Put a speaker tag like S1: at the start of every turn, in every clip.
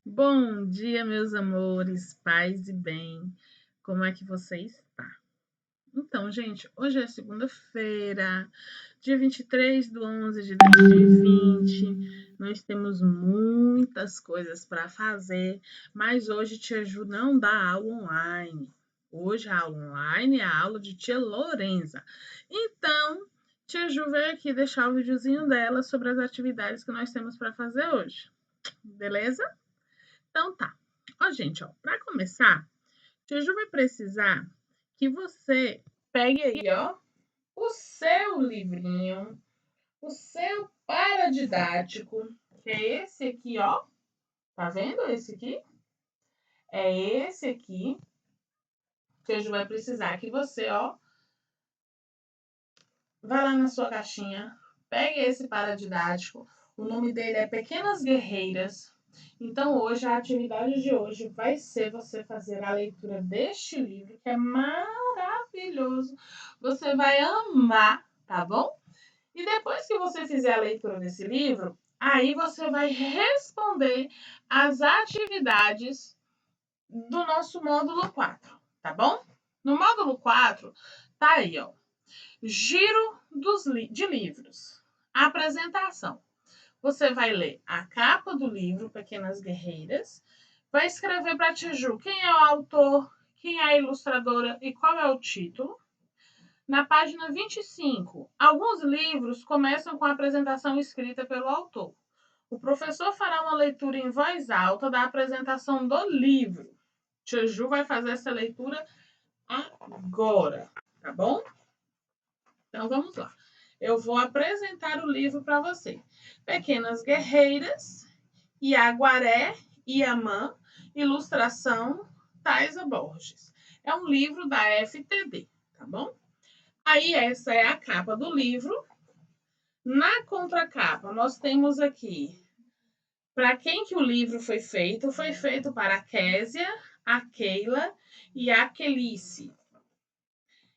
S1: Bom dia, meus amores, paz e bem. Como é que você está? Então, gente, hoje é segunda-feira, dia 23/11 de 2020. Nós temos muitas coisas para fazer, mas hoje Tia Ju não dá aula online. Hoje a aula online é a aula de Tia Lorenza. Então, Tia Ju veio aqui deixar o videozinho dela sobre as atividades que nós temos para fazer hoje. Beleza? Então tá. Ó, gente, ó, para começar, Juju vai precisar que você pegue aí, ó, o seu livrinho, o seu paradidático, que é esse aqui, ó. Tá vendo esse aqui? É esse aqui. Juju vai precisar que você, ó, vai lá na sua caixinha, pegue esse paradidático. O nome dele é Pequenas Guerreiras. Então, hoje, a atividade de hoje vai ser você fazer a leitura deste livro, que é maravilhoso. Você vai amar, tá bom? E depois que você fizer a leitura desse livro, aí você vai responder as atividades do nosso módulo 4, tá bom? No módulo 4, tá aí, ó. Giro de livros. Apresentação. Você vai ler a capa do livro Pequenas Guerreiras, vai escrever para a Tiju quem é o autor, quem é a ilustradora e qual é o título. Na página 25, alguns livros começam com a apresentação escrita pelo autor. O professor fará uma leitura em voz alta da apresentação do livro. Tiju vai fazer essa leitura agora, tá bom? Então vamos lá. Eu vou apresentar o livro para você. Pequenas Guerreiras, Iaguaré, Iamã, ilustração Taisa Borges. É um livro da FTD, tá bom? Aí essa é a capa do livro. Na contracapa, nós temos aqui para quem que o livro foi feito. Foi feito para a Késia, a Keila e a Kelice.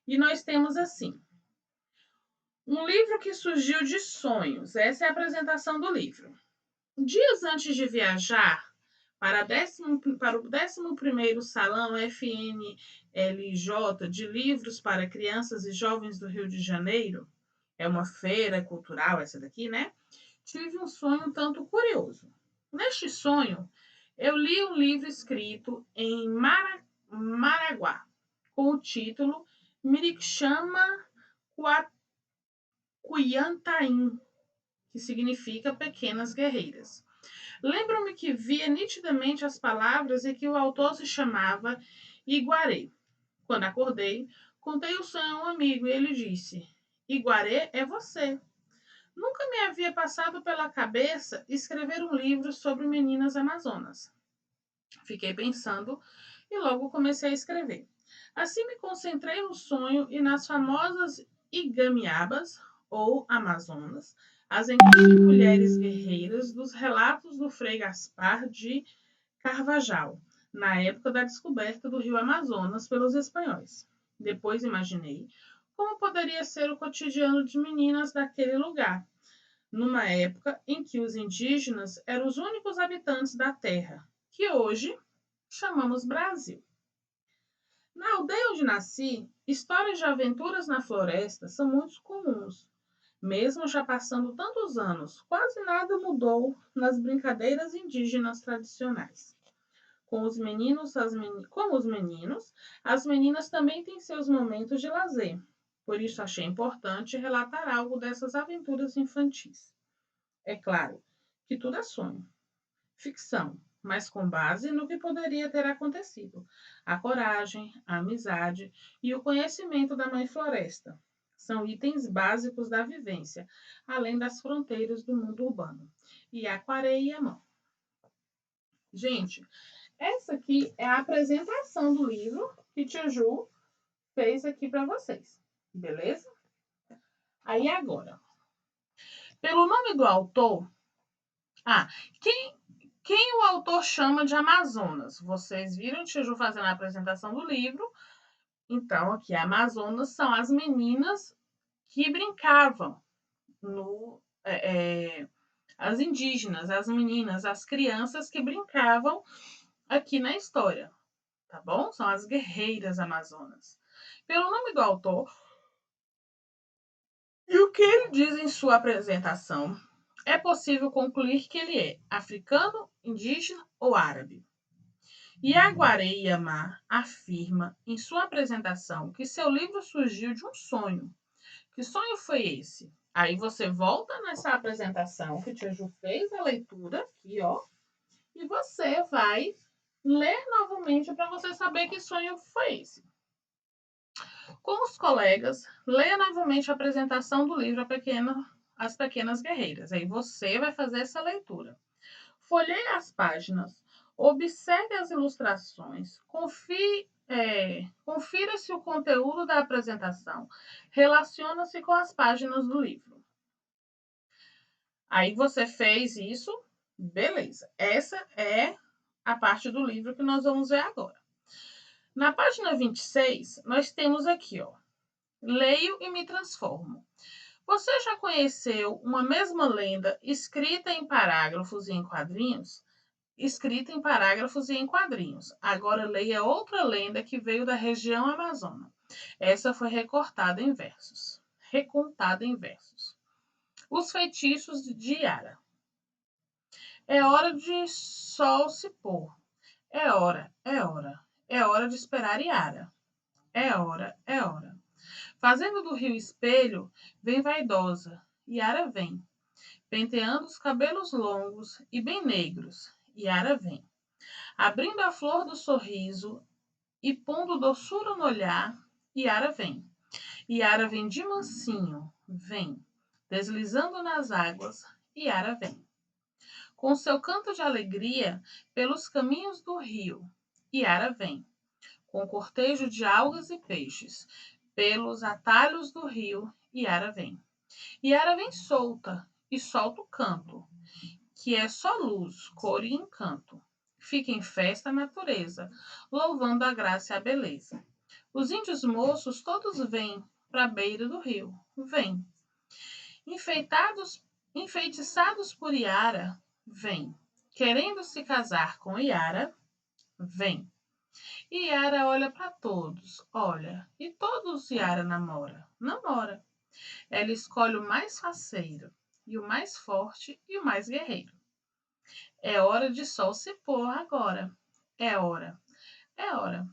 S1: E nós temos assim: um livro que surgiu de sonhos. Essa é a apresentação do livro. Dias antes de viajar para o 11º Salão FNLJ de Livros para Crianças e Jovens do Rio de Janeiro, é uma feira cultural essa daqui, né? Tive um sonho um tanto curioso. Neste sonho, eu li um livro escrito em Maraguá, com o título Mirixama Cuyantaim, que significa Pequenas Guerreiras. Lembro-me que via nitidamente as palavras e que o autor se chamava Iguaré. Quando acordei, contei o sonho a um amigo e ele disse: Iguaré é você. Nunca me havia passado pela cabeça escrever um livro sobre meninas amazonas. Fiquei pensando e logo comecei a escrever. Assim me concentrei no sonho e nas famosas igamiabas, ou amazonas, as incríveis mulheres guerreiras dos relatos do Frei Gaspar de Carvajal, na época da descoberta do rio Amazonas pelos espanhóis. Depois imaginei como poderia ser o cotidiano de meninas daquele lugar, numa época em que os indígenas eram os únicos habitantes da terra, que hoje chamamos Brasil. Na aldeia onde nasci, histórias de aventuras na floresta são muito comuns. Mesmo já passando tantos anos, quase nada mudou nas brincadeiras indígenas tradicionais. Como os meninos, as meninas também têm seus momentos de lazer. Por isso achei importante relatar algo dessas aventuras infantis. É claro que tudo é sonho, ficção, mas com base no que poderia ter acontecido. A coragem, a amizade e o conhecimento da Mãe Floresta são itens básicos da vivência, além das fronteiras do mundo urbano. E aquarei e a mão. Gente, essa aqui é a apresentação do livro que Tia Ju fez aqui para vocês, beleza? Aí agora, pelo nome do autor, quem o autor chama de Amazonas? Vocês viram Tia Ju fazendo a apresentação do livro? Então, aqui, Amazonas são as meninas que brincavam no as indígenas, as meninas, as crianças que brincavam aqui na história, tá bom? São as guerreiras amazonas. Pelo nome do autor e o que ele diz em sua apresentação, é possível concluir que ele é africano, indígena ou árabe. Yaguaré Yamá afirma em sua apresentação que seu livro surgiu de um sonho. Que sonho foi esse? Aí você volta nessa apresentação que o Tia Ju fez a leitura aqui, ó, e você vai ler novamente para você saber que sonho foi esse. Com os colegas, leia novamente a apresentação do livro As Pequenas Guerreiras. Aí você vai fazer essa leitura. Folheie as páginas, observe as ilustrações, confira se o conteúdo da apresentação relaciona-se com as páginas do livro. Aí você fez isso, beleza. Essa é a parte do livro que nós vamos ver agora. Na página 26, nós temos aqui, ó, leio e me transformo. Você já conheceu uma mesma lenda escrita em parágrafos e em quadrinhos? Escrita em parágrafos e em quadrinhos. Agora leia outra lenda que veio da região amazônica. Essa foi recontada em versos. Os feitiços de Yara. É hora de sol se pôr. É hora, é hora. É hora de esperar Yara. É hora, é hora. Fazendo do rio espelho, vem vaidosa. Yara vem. Penteando os cabelos longos e bem negros. Yara vem. Abrindo a flor do sorriso e pondo doçura no olhar, Yara vem. Yara vem de mansinho, vem. Deslizando nas águas, Yara vem. Com seu canto de alegria, pelos caminhos do rio, Yara vem. Com cortejo de algas e peixes, pelos atalhos do rio, Yara vem. Yara vem solta e solta o canto, que é só luz, cor e encanto. Fica em festa a natureza, louvando a graça e a beleza. Os índios moços todos vêm para a beira do rio, vêm. Enfeitiçados por Yara, vêm. Querendo se casar com Yara, vem. E Yara olha para todos, olha, e todos Yara namora, namora. Ela escolhe o mais faceiro, e o mais forte e o mais guerreiro. É hora de sol se pôr agora. É hora, é hora.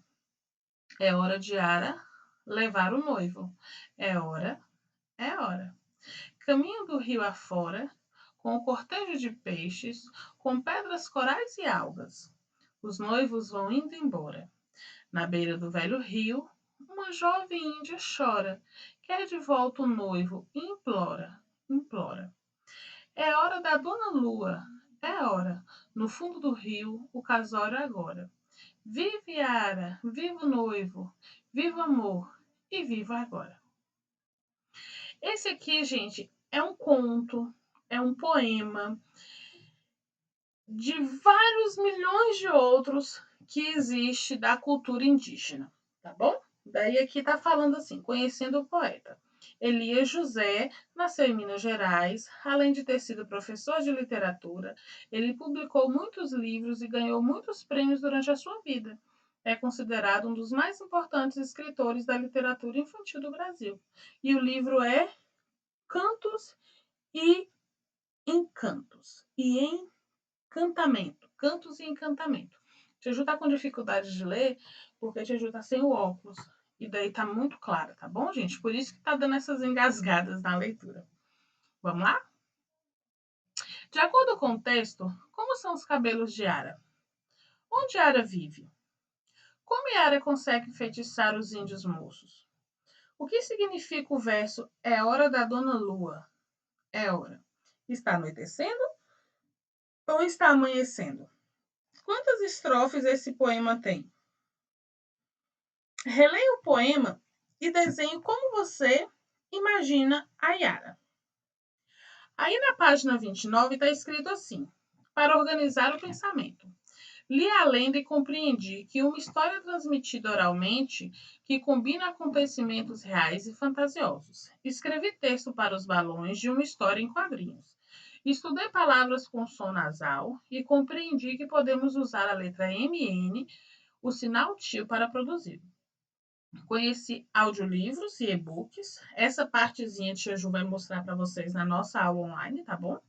S1: É hora de Yara levar o noivo. É hora, é hora. Caminho do rio afora, com o cortejo de peixes, com pedras, corais e algas. Os noivos vão indo embora. Na beira do velho rio, uma jovem índia chora, quer de volta o noivo e implora, implora. É hora da dona lua, é hora. No fundo do rio, o casório agora. Vive Yara, viva o noivo, viva o amor e viva agora. Esse aqui, gente, é um conto, é um poema de vários milhões de outros que existe da cultura indígena, tá bom? Daí aqui tá falando assim, conhecendo o poeta. Elias José nasceu em Minas Gerais, além de ter sido professor de literatura, ele publicou muitos livros e ganhou muitos prêmios durante a sua vida. É considerado um dos mais importantes escritores da literatura infantil do Brasil. E o livro é Cantos e Encantos. Encantamento. Cantos e Encantamento. Tia Ju tá com dificuldade de ler porque Tia Ju tá sem o óculos. E daí tá muito clara, tá bom, gente? Por isso que tá dando essas engasgadas na leitura. Vamos lá? De acordo com o texto, como são os cabelos de Yara? Onde Yara vive? Como Yara consegue enfeitiçar os índios moços? O que significa o verso é hora da dona lua? É hora. Está anoitecendo ou está amanhecendo? Quantas estrofes esse poema tem? Releia o poema e desenhe como você imagina a Yara. Aí na página 29 está escrito assim: para organizar o pensamento. Li a lenda e compreendi que uma história transmitida oralmente que combina acontecimentos reais e fantasiosos. Escrevi texto para os balões de uma história em quadrinhos. Estudei palavras com som nasal e compreendi que podemos usar a letra MN, o sinal tio, para produzir. Conheci audiolivros e e-books. Essa partezinha a tia Ju vai mostrar para vocês na nossa aula online, tá bom?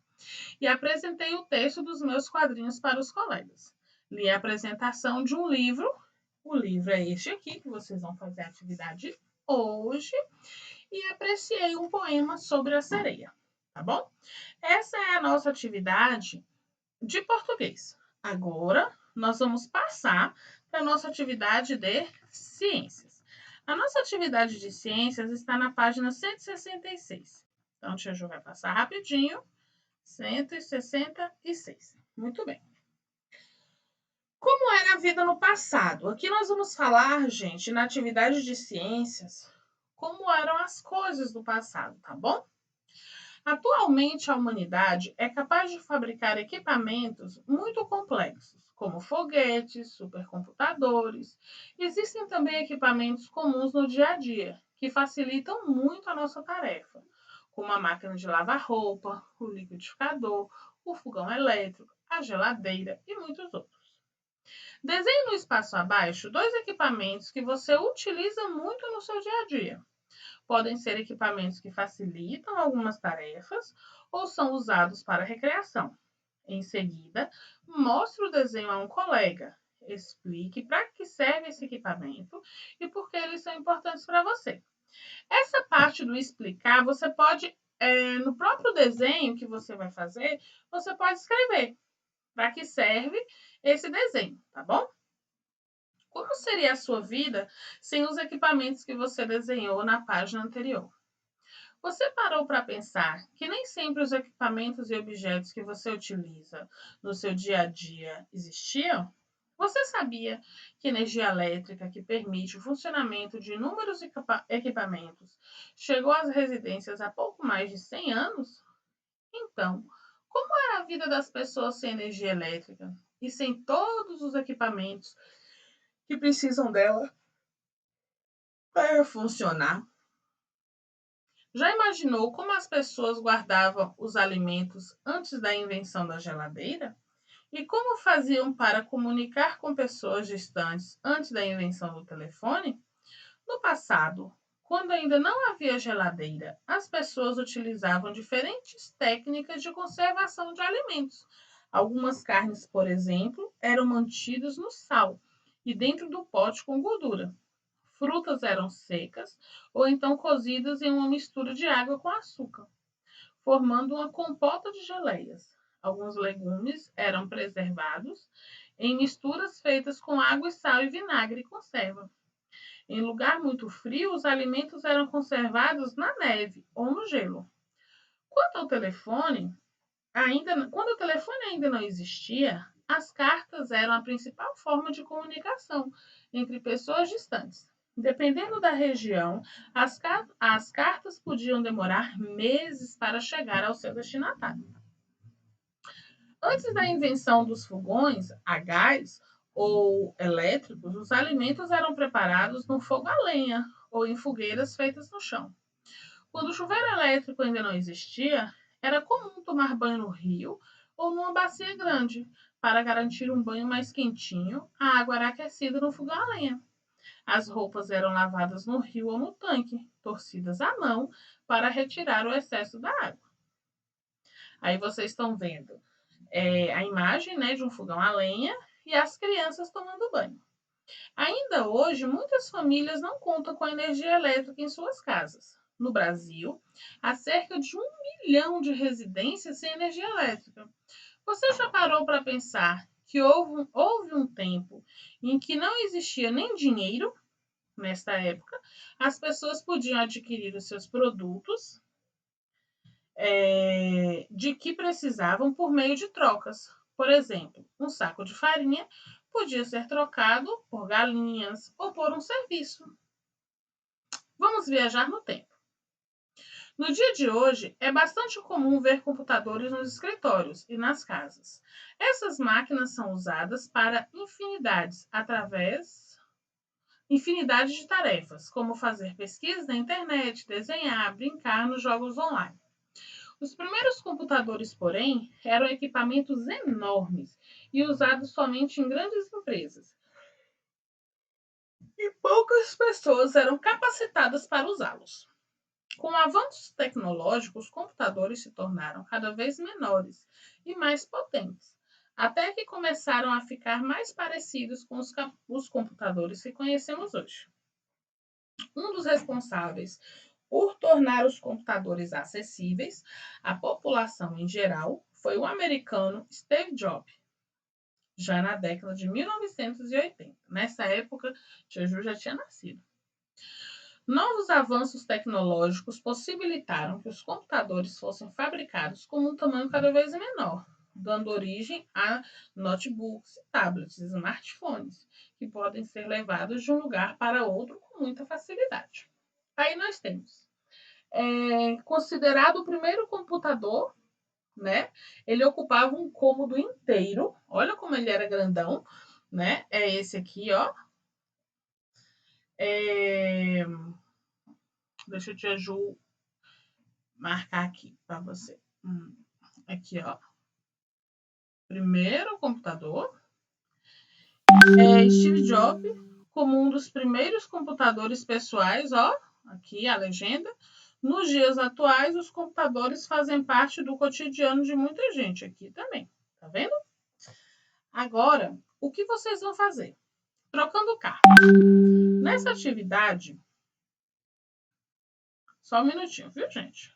S1: E apresentei o texto dos meus quadrinhos para os colegas. Li a apresentação de um livro. O livro é este aqui, que vocês vão fazer a atividade hoje. E apreciei um poema sobre a sereia, tá bom? Essa é a nossa atividade de português. Agora, nós vamos passar para a nossa atividade de ciências. A nossa atividade de ciências está na página 166. Então, a tia Ju vai passar rapidinho. 166. Muito bem. Como era a vida no passado? Aqui nós vamos falar, gente, na atividade de ciências, como eram as coisas do passado, tá bom? Atualmente, a humanidade é capaz de fabricar equipamentos muito complexos, como foguetes, supercomputadores. Existem também equipamentos comuns no dia a dia, que facilitam muito a nossa tarefa, como a máquina de lavar roupa, o liquidificador, o fogão elétrico, a geladeira e muitos outros. Desenhe no espaço abaixo 2 equipamentos que você utiliza muito no seu dia a dia. Podem ser equipamentos que facilitam algumas tarefas ou são usados para recreação. Em seguida, mostre o desenho a um colega. Explique para que serve esse equipamento e por que eles são importantes para você. Essa parte do explicar, você pode, no próprio desenho que você vai fazer, você pode escrever para que serve esse desenho, tá bom? Como seria a sua vida sem os equipamentos que você desenhou na página anterior? Você parou para pensar que nem sempre os equipamentos e objetos que você utiliza no seu dia a dia existiam? Você sabia que energia elétrica, que permite o funcionamento de inúmeros equipamentos, chegou às residências há pouco mais de 100 anos? Então, como era a vida das pessoas sem energia elétrica e sem todos os equipamentos que precisam dela para funcionar? Já imaginou como as pessoas guardavam os alimentos antes da invenção da geladeira? E como faziam para comunicar com pessoas distantes antes da invenção do telefone? No passado, quando ainda não havia geladeira, as pessoas utilizavam diferentes técnicas de conservação de alimentos. Algumas carnes, por exemplo, eram mantidas no sal e dentro do pote com gordura. Frutas eram secas ou então cozidas em uma mistura de água com açúcar, formando uma compota de geleias. Alguns legumes eram preservados em misturas feitas com água, sal e vinagre e conserva. Em lugar muito frio, os alimentos eram conservados na neve ou no gelo. Quanto ao telefone, quando o telefone ainda não existia, as cartas eram a principal forma de comunicação entre pessoas distantes. Dependendo da região, as cartas podiam demorar meses para chegar ao seu destinatário. Antes da invenção dos fogões a gás ou elétricos, os alimentos eram preparados no fogo a lenha ou em fogueiras feitas no chão. Quando o chuveiro elétrico ainda não existia, era comum tomar banho no rio ou numa bacia grande. Para garantir um banho mais quentinho, a água era aquecida no fogão a lenha. As roupas eram lavadas no rio ou no tanque, torcidas à mão para retirar o excesso da água. Aí vocês estão vendo a imagem, né, de um fogão a lenha e as crianças tomando banho. Ainda hoje, muitas famílias não contam com energia elétrica em suas casas. No Brasil, há cerca de 1 milhão de residências sem energia elétrica. Você já parou para pensar que houve um tempo em que não existia nem dinheiro? Nesta época, as pessoas podiam adquirir os seus produtos de que precisavam por meio de trocas. Por exemplo, um saco de farinha podia ser trocado por galinhas ou por um serviço. Vamos viajar no tempo. No dia de hoje, é bastante comum ver computadores nos escritórios e nas casas. Essas máquinas são usadas para infinidade de tarefas, como fazer pesquisa na internet, desenhar, brincar nos jogos online. Os primeiros computadores, porém, eram equipamentos enormes e usados somente em grandes empresas. E poucas pessoas eram capacitadas para usá-los. Com avanços tecnológicos, os computadores se tornaram cada vez menores e mais potentes, até que começaram a ficar mais parecidos com os computadores que conhecemos hoje. Um dos responsáveis por tornar os computadores acessíveis à população em geral foi o americano Steve Jobs, já na década de 1980. Nessa época, Jeju já tinha nascido. Novos avanços tecnológicos possibilitaram que os computadores fossem fabricados com um tamanho cada vez menor, dando origem a notebooks, tablets, smartphones, que podem ser levados de um lugar para outro com muita facilidade. Aí nós temos, considerado o primeiro computador, né? Ele ocupava um cômodo inteiro. Olha como ele era grandão, né? É esse aqui, ó. Deixa eu te ajudar marcar aqui para você. Aqui, ó. Primeiro computador. Steve Jobs, como um dos primeiros computadores pessoais, ó. Aqui a legenda. Nos dias atuais, os computadores fazem parte do cotidiano de muita gente aqui também. Tá vendo? Agora, o que vocês vão fazer? Trocando carta. Nessa atividade, só um minutinho, viu, gente?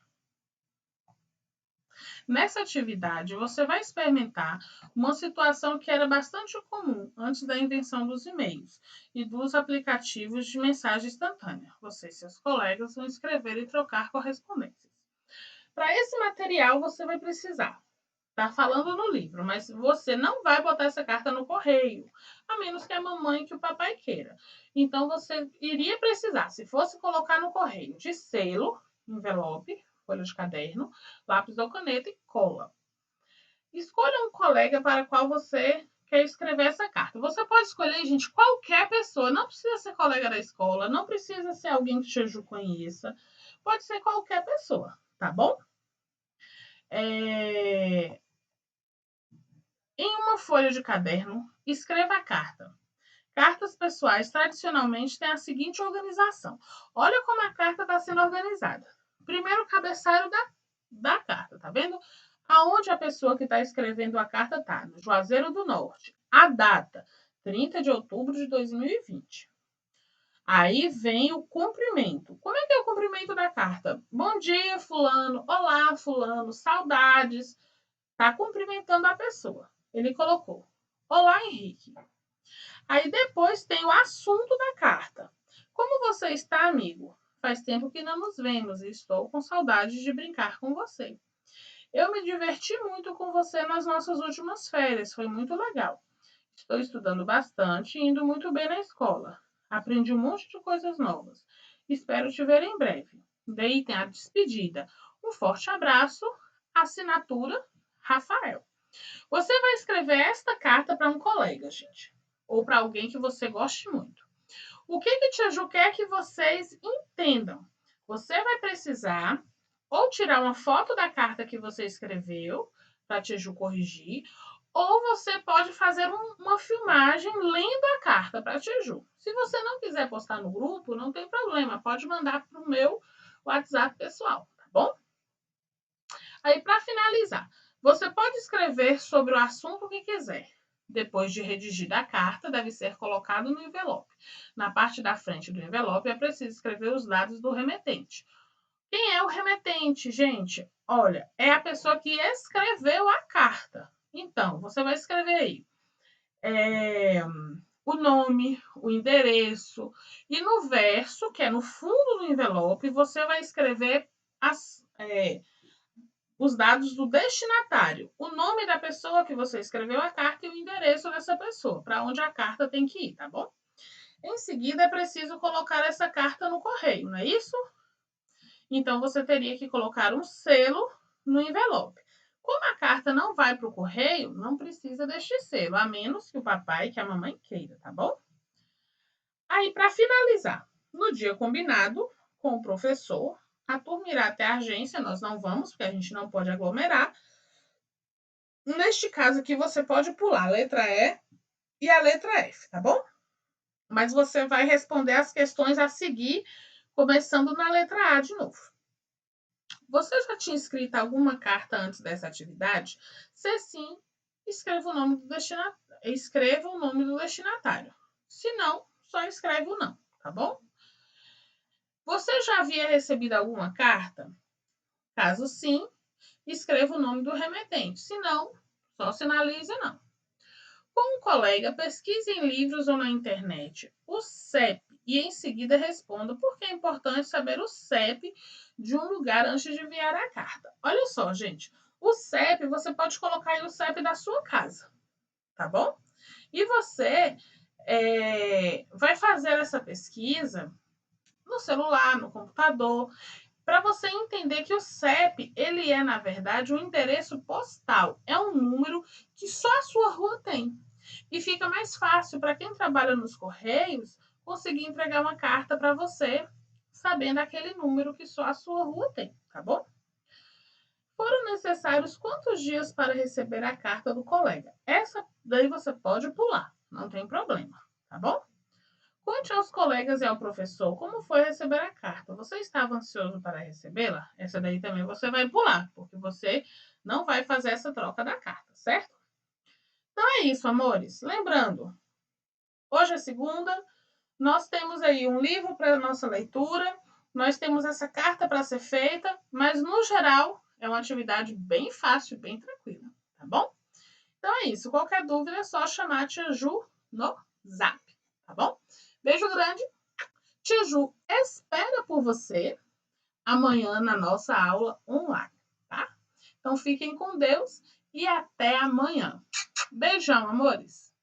S1: Nessa atividade, você vai experimentar uma situação que era bastante comum antes da invenção dos e-mails e dos aplicativos de mensagem instantânea. Você e seus colegas vão escrever e trocar correspondências. Para esse material, você vai precisar. Tá falando no livro, mas você não vai botar essa carta no correio, a menos que a mamãe e que o papai queira. Então, você iria precisar, se fosse colocar no correio, de selo, envelope, folha de caderno, lápis ou caneta e cola. Escolha um colega para qual você quer escrever essa carta. Você pode escolher, gente, qualquer pessoa. Não precisa ser colega da escola, não precisa ser alguém que Jeju conheça. Pode ser qualquer pessoa, tá bom? Em uma folha de caderno, escreva a carta. Cartas pessoais tradicionalmente têm a seguinte organização. Olha como a carta está sendo organizada. Primeiro, o cabeçalho da carta, tá vendo? Aonde a pessoa que está escrevendo a carta está? No Juazeiro do Norte. A data, 30 de outubro de 2020. Aí vem o cumprimento. Como é que é o cumprimento da carta? Bom dia, fulano. Olá, fulano. Saudades. Está cumprimentando a pessoa. Ele colocou: Olá, Henrique. Aí depois tem o assunto da carta. Como você está, amigo? Faz tempo que não nos vemos e estou com saudade de brincar com você. Eu me diverti muito com você nas nossas últimas férias, foi muito legal. Estou estudando bastante e indo muito bem na escola. Aprendi um monte de coisas novas. Espero te ver em breve. Daí tem a despedida. Um forte abraço. Assinatura Rafael. Você vai escrever esta carta para um colega, gente, ou para alguém que você goste muito. O que Tia Ju quer que vocês entendam? Você vai precisar ou tirar uma foto da carta que você escreveu para Tia Ju corrigir, ou você pode fazer uma filmagem lendo a carta para Tia Ju. Se você não quiser postar no grupo, não tem problema, pode mandar para o meu WhatsApp pessoal, tá bom? Aí, para finalizar, você pode escrever sobre o assunto que quiser. Depois de redigida a carta, deve ser colocado no envelope. Na parte da frente do envelope é preciso escrever os dados do remetente. Quem é o remetente, gente? Olha, é a pessoa que escreveu a carta. Então, você vai escrever aí o nome, o endereço. E no verso, que é no fundo do envelope, você vai escrever os dados do destinatário, o nome da pessoa que você escreveu a carta e o endereço dessa pessoa, para onde a carta tem que ir, tá bom? Em seguida, é preciso colocar essa carta no correio, não é isso? Então, você teria que colocar um selo no envelope. Como a carta não vai para o correio, não precisa deste selo, a menos que o papai e que a mamãe queira, tá bom? Aí, para finalizar, no dia combinado com o professor, A turma irá até a agência, nós não vamos, porque a gente não pode aglomerar. Neste caso aqui, você pode pular a letra E e a letra F, tá bom? Mas você vai responder as questões a seguir, começando na letra A de novo. Você já tinha escrito alguma carta antes dessa atividade? Se sim, escreva o nome do destinatário. Se não, só escreve o não, tá bom? Você já havia recebido alguma carta? Caso sim, escreva o nome do remetente. Se não, só sinalize não. Com um colega, pesquise em livros ou na internet o CEP e em seguida responda por que é importante saber o CEP de um lugar antes de enviar a carta. Olha só, gente, o CEP, você pode colocar aí o CEP da sua casa, tá bom? E você vai fazer essa pesquisa no celular, no computador, para você entender que o CEP, ele é, na verdade, um endereço postal. É um número que só a sua rua tem. E fica mais fácil para quem trabalha nos Correios conseguir entregar uma carta para você, sabendo aquele número que só a sua rua tem, tá bom? Foram necessários quantos dias para receber a carta do colega? Essa daí você pode pular, não tem problema, tá bom? Conte aos colegas e ao professor como foi receber a carta. Você estava ansioso para recebê-la? Essa daí também você vai pular, porque você não vai fazer essa troca da carta, certo? Então é isso, amores. Lembrando, hoje é segunda, nós temos aí um livro para nossa leitura, nós temos essa carta para ser feita, mas no geral é uma atividade bem fácil, bem tranquila, tá bom? Então é isso. Qualquer dúvida é só chamar a tia Ju no Zap, tá bom? Beijo grande. Tia Ju espera por você amanhã na nossa aula online, tá? Então fiquem com Deus e até amanhã. Beijão, amores!